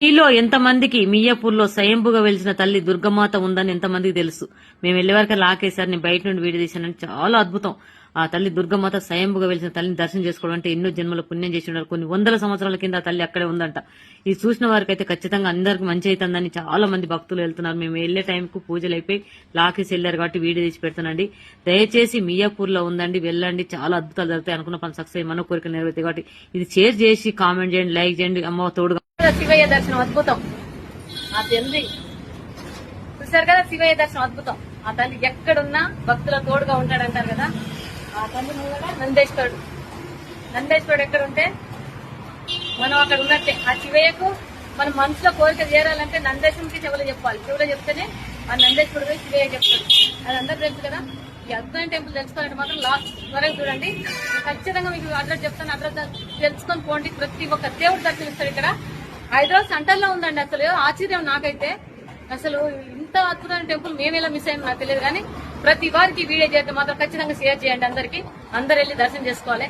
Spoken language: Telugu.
మీలో ఎంతమందికి మియ్యపూర్లో స్వయంభుగా వెలిసిన తల్లి దుర్గమాత ఉందని ఎంతమందికి తెలుసు? మేము వెళ్లే వరకు లాకేశారు. నేను బయట నుండి వీడియో తీశానని చాలా అద్భుతం. ఆ తల్లి దుర్గమాత స్వయంభుగా వెలిసిన తల్లిని దర్శనం చేసుకోవడం అంటే ఎన్నో జన్మల పుణ్యం చేసి ఉన్నారు. కొన్ని వందల సంవత్సరాల కింద ఆ తల్లి అక్కడే ఉందంట. ఇది చూసిన వారికి అయితే ఖచ్చితంగా అందరికి మంచి అవుతుందని చాలా మంది భక్తులు వెళ్తున్నారు. మేము వెళ్లే టైంకు పూజలు అయిపోయి లాకేసి వెళ్లారు కాబట్టి వీడియో తీసి పెడుతున్నాండి. దయచేసి మియాపూర్ లో ఉందండి, వెళ్ళండి. చాలా అద్భుతాలు జరుగుతాయి. అనుకున్న పని సక్సెస్ మన కోరిక నెరవేరుతాయి కాబట్టి ఇది షేర్ చేసి కామెంట్ చేయండి, లైక్ చేయండి. అమ్మ తోడుగా శివయ్య దర్శనం అద్భుతం. ఆ తల్లి చూసారు కదా, శివయ్య దర్శనం అద్భుతం. ఆ తల్లి ఎక్కడున్నా భక్తుల తోడుగా ఉంటాడంటారు కదా. ఆ తల్లి ముంగడ నందేశ్వరుడు ఎక్కడ ఉంటే మనం అక్కడ ఉన్నట్టే. ఆ శివయ్యకు మన మనసులో కోరిక చేరాలంటే నందేశ్వరుడికి చెవులు చెప్పాలి. చెవులు చెప్తేనే ఆ నందేశ్వరుడు శివయ్య చెప్తాడు. అది అందరూ తెలుసు కదా. ఈ అద్భుతమైన టెంపుల్ తెలుసుకోవాలంటే మాత్రం లాస్ట్ వరకు చూడండి. ఖచ్చితంగా మీకు అడ్రస్ చెప్తాను. అడ్రస్ తెలుసుకొని పోండి. ప్రతి ఒక్క దేవుడు దర్శనిస్తాడు. ఇక్కడ హైదరాబాద్ సెంటర్ లో ఉందండి. అసలు ఆశ్చర్యం నాకైతే. అసలు ఇంత అద్భుతమైన టెంపుల్ మేము ఎలా మిస్ అయ్యామో నాకు తెలియదు. కానీ ప్రతి వారికి వీడియో చేస్తే మాత్రం ఖచ్చితంగా షేర్ చేయండి. అందరికి అందరు వెళ్ళి దర్శనం చేసుకోవాలి.